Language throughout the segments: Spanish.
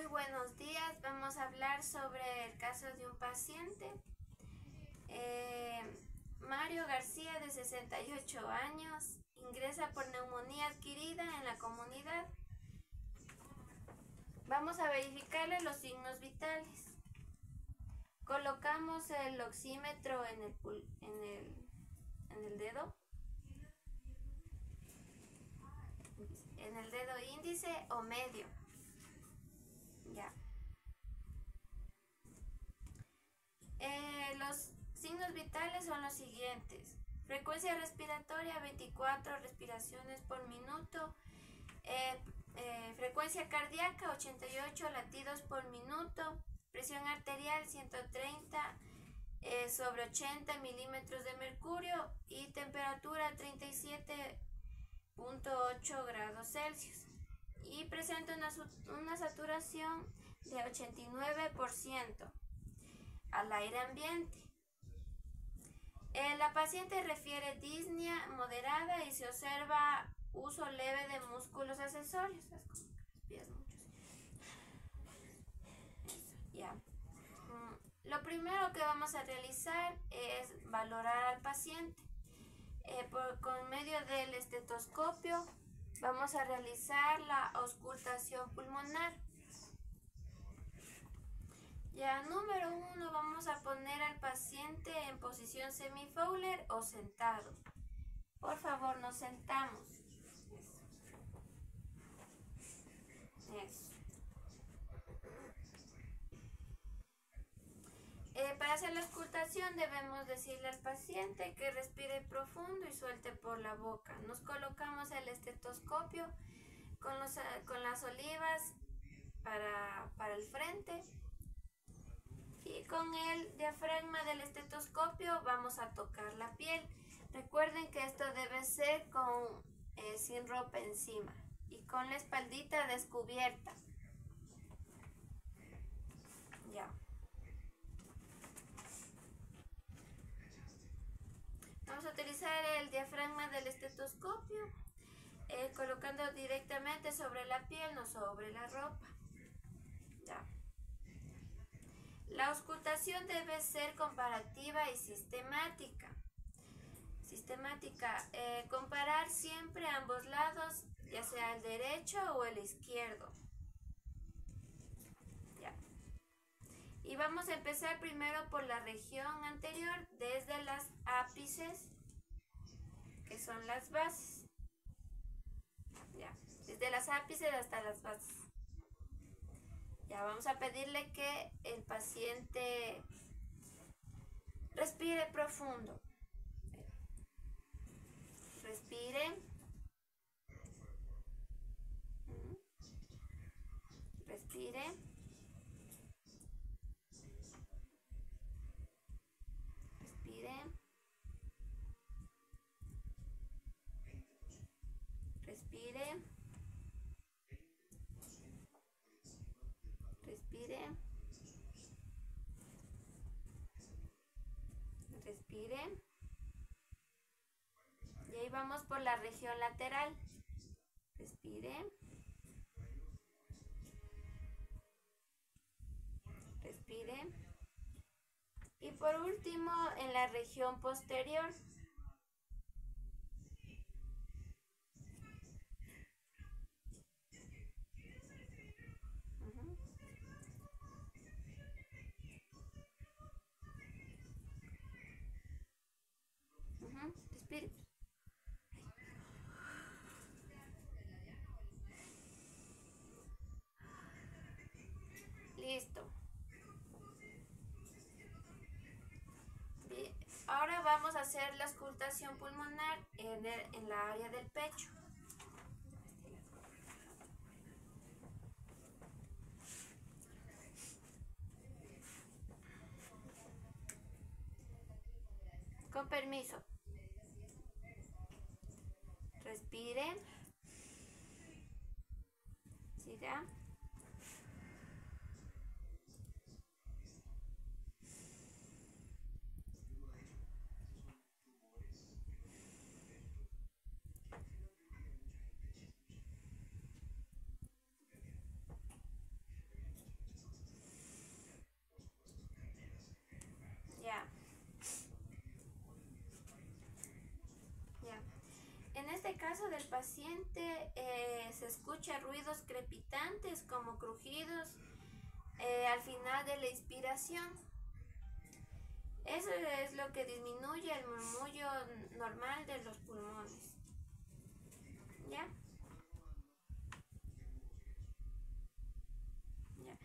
Muy buenos días. Vamos a hablar sobre el caso de un paciente, Mario García, de 68 años, ingresa por neumonía adquirida en la comunidad. Vamos a verificarle los signos vitales. Colocamos el oxímetro en el dedo, índice o medio. Ya. Los signos vitales son los siguientes: frecuencia respiratoria 24 respiraciones por minuto, frecuencia cardíaca 88 latidos por minuto, presión arterial 130 sobre 80 milímetros de mercurio y temperatura 37.8 grados Celsius, y presenta una saturación de 89% al aire ambiente. La paciente refiere disnea moderada y se observa uso leve de músculos accesorios. Ya. Lo primero que vamos a realizar es valorar al paciente. Con medio del estetoscopio vamos a realizar la auscultación pulmonar. Ya, número 1, vamos a poner al paciente en posición semi-Fowler o sentado. Por favor, nos sentamos. Eso. Para hacer la auscultación debemos decirle al paciente que respire profundo y suelte por la boca. Nos colocamos el estetoscopio con las olivas para el frente. Y con el diafragma del estetoscopio vamos a tocar la piel. Recuerden que esto debe ser sin ropa encima y con la espaldita descubierta. Ya. Vamos a utilizar el diafragma del estetoscopio, colocando directamente sobre la piel, no sobre la ropa. Ya. La auscultación debe ser comparativa y sistemática. Comparar siempre ambos lados, ya sea el derecho o el izquierdo. Ya. Y vamos a empezar primero por la región anterior, desde las ápices, que son las bases. Ya. Desde las ápices hasta las bases. Ya, vamos a pedirle que el paciente respire profundo. Respire. Respire. Respire. Respire. Respire. Respire. Y ahí vamos por la región lateral. Respire. Respire. Y por último, en la región posterior. Respire. Listo. Bien. Ahora vamos a hacer la auscultación pulmonar en la área del pecho. Con permiso. Respire. Siga. caso del paciente se escucha ruidos crepitantes como crujidos al final de la inspiración. Eso es lo que disminuye el murmullo normal de los pulmones. ¿Ya? ¿Ya?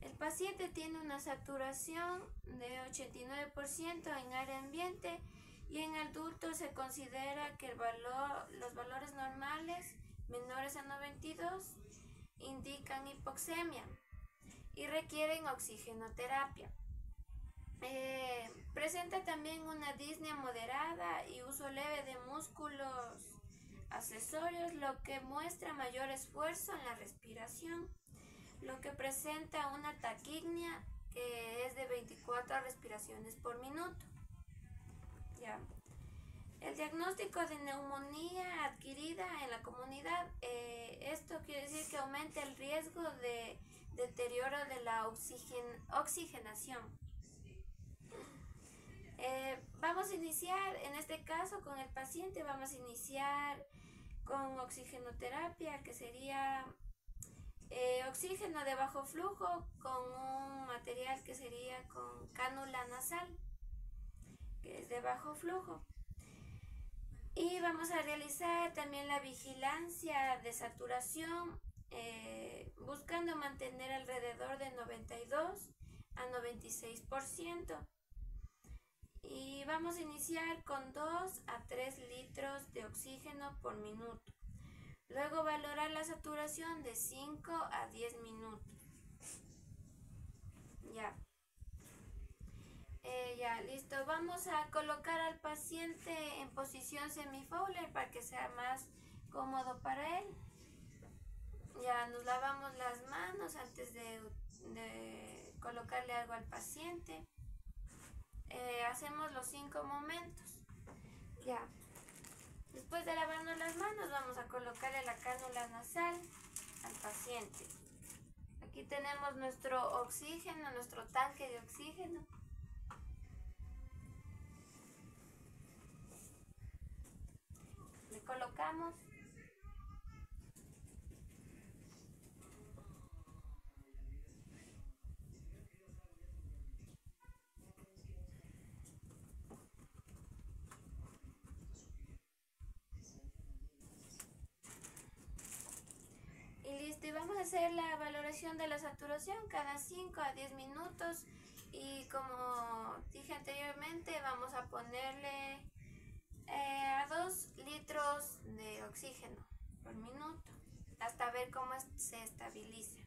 El paciente tiene una saturación de 89% en aire ambiente y en adultos se considera que los valores normales menores a 92 indican hipoxemia y requieren oxigenoterapia. Presenta también una disnea moderada y uso leve de músculos accesorios, lo que muestra mayor esfuerzo en la respiración, lo que presenta una taquipnea que es de 24 respiraciones por minuto. ¿Ya? El diagnóstico de neumonía adquirida en la comunidad, esto quiere decir que aumenta el riesgo de deterioro de la oxigenación. Vamos a iniciar, en este caso con el paciente, vamos a iniciar con oxigenoterapia, que sería oxígeno de bajo flujo con un material que sería con cánula nasal, que es de bajo flujo. Y vamos a realizar también la vigilancia de saturación, buscando mantener alrededor de 92 a 96%. Y vamos a iniciar con 2 a 3 litros de oxígeno por minuto. Luego valorar la saturación de 5 a 10 minutos. Ya. Ya, listo. Vamos a colocar al paciente en posición semi-Fowler para que sea más cómodo para él. Ya, nos lavamos las manos antes de colocarle algo al paciente. Hacemos los 5 momentos. Ya. Después de lavarnos las manos, vamos a colocarle la cánula nasal al paciente. Aquí tenemos nuestro oxígeno, nuestro tanque de oxígeno. Le colocamos. Y listo, y vamos a hacer la valoración de la saturación cada 5 a 10 minutos. Y como dije anteriormente, vamos a ponerle a 2 litros de oxígeno por minuto hasta ver cómo se estabiliza.